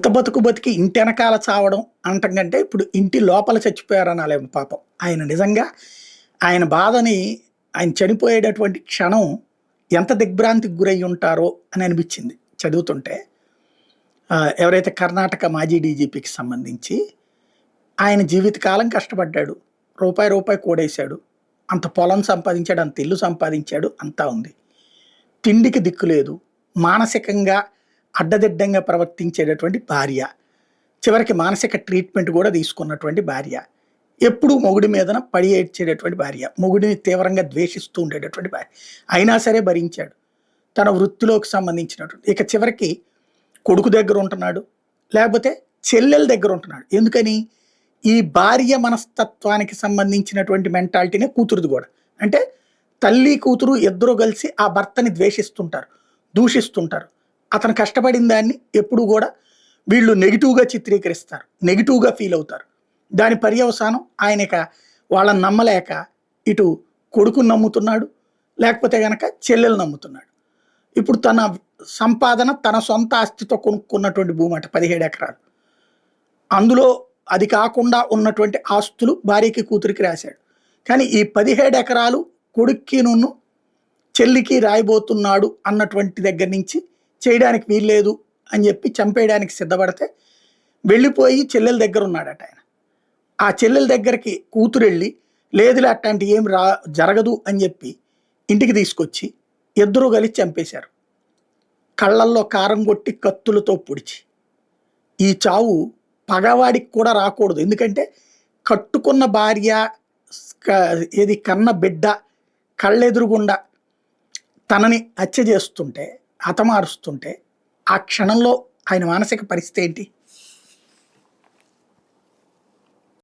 ఇంత బతుకు బతికి ఇంటి వెనకాల చావడం అనటం కంటే ఇప్పుడు ఇంటి లోపల చచ్చిపోయారనాలేమో పాపం. ఆయన నిజంగా ఆయన బాధని ఆయన చనిపోయేటటువంటి క్షణం ఎంత దిగ్భ్రాంతికి గురై ఉంటారో అని అనిపించింది చదువుతుంటే. ఎవరైతే కర్ణాటక మాజీ డీజీపీకి సంబంధించి ఆయన జీవితకాలం కష్టపడ్డాడు. రూపాయి రూపాయి కూడేశాడు. అంత పొలం సంపాదించాడు, అంత ఇల్లు సంపాదించాడు, అంతా ఉంది. తిండికి దిక్కు లేదు. మానసికంగా అడ్డదిడ్డంగా ప్రవర్తించేటటువంటి భార్య. చివరికి మానసిక ట్రీట్మెంట్ కూడా తీసుకున్నటువంటి భార్య. ఎప్పుడూ మొగుడి మీదన పడి ఏడ్చేటటువంటి భార్య. మొగుడిని తీవ్రంగా ద్వేషిస్తూ ఉండేటటువంటి భార్య. అయినా సరే భరించాడు. తన వృత్తిలోకి సంబంధించినటువంటి ఇక చివరికి కొడుకు దగ్గర ఉంటున్నాడు, లేకపోతే చెల్లెల దగ్గర ఉంటున్నాడు. ఎందుకని? ఈ భార్య మనస్తత్వానికి సంబంధించినటువంటి మెంటాలిటీనే కూతురుది కూడా. అంటే తల్లి కూతురు ఇద్దరు కలిసి ఆ భర్తని ద్వేషిస్తుంటారు, దూషిస్తుంటారు. అతను కష్టపడిన దాన్ని ఎప్పుడు కూడా వీళ్ళు నెగిటివ్గా చిత్రీకరిస్తారు, నెగిటివ్గా ఫీల్ అవుతారు. దాని పర్యవసానం ఆయనక వాళ్ళని నమ్మలేక ఇటు కొడుకుని నమ్ముతున్నాడు, లేకపోతే గనక చెల్లెలు నమ్ముతున్నాడు. ఇప్పుడు తన సంపాదన తన సొంత ఆస్తితో కొనుక్కున్నటువంటి భూమి అట 17 ఎకరాలు. అందులో అది కాకుండా ఉన్నటువంటి ఆస్తులు భార్యకి కూతురికి రాశాడు. కానీ ఈ 17 ఎకరాలు కొడుక్కి నున్ను చెల్లికి రాయబోతున్నాడు అన్నటువంటి దగ్గర నుంచి చేయడానికి వీల్లేదు అని చెప్పి చంపేయడానికి సిద్ధపడితే వెళ్ళిపోయి చెల్లెల దగ్గర ఉన్నాడట ఆయన. ఆ చెల్లెల దగ్గరికి కూతురు వెళ్ళి లేదులే అట్లాంటి ఏం జరగదు అని చెప్పి ఇంటికి తీసుకొచ్చి ఇద్దరు కలిసి చంపేశారు. కళ్ళల్లో కారం కొట్టి కత్తులతో పొడిచి. ఈ చావు పగవాడికి కూడా రాకూడదు. ఎందుకంటే కట్టుకున్న భార్య, ఏది కన్న బిడ్డ కళ్ళెదురుగుండా తనని హత్య చేస్తుంటే, హతమారుస్తుంటే ఆ క్షణంలో ఆయన మానసిక పరిస్థితి ఏంటి?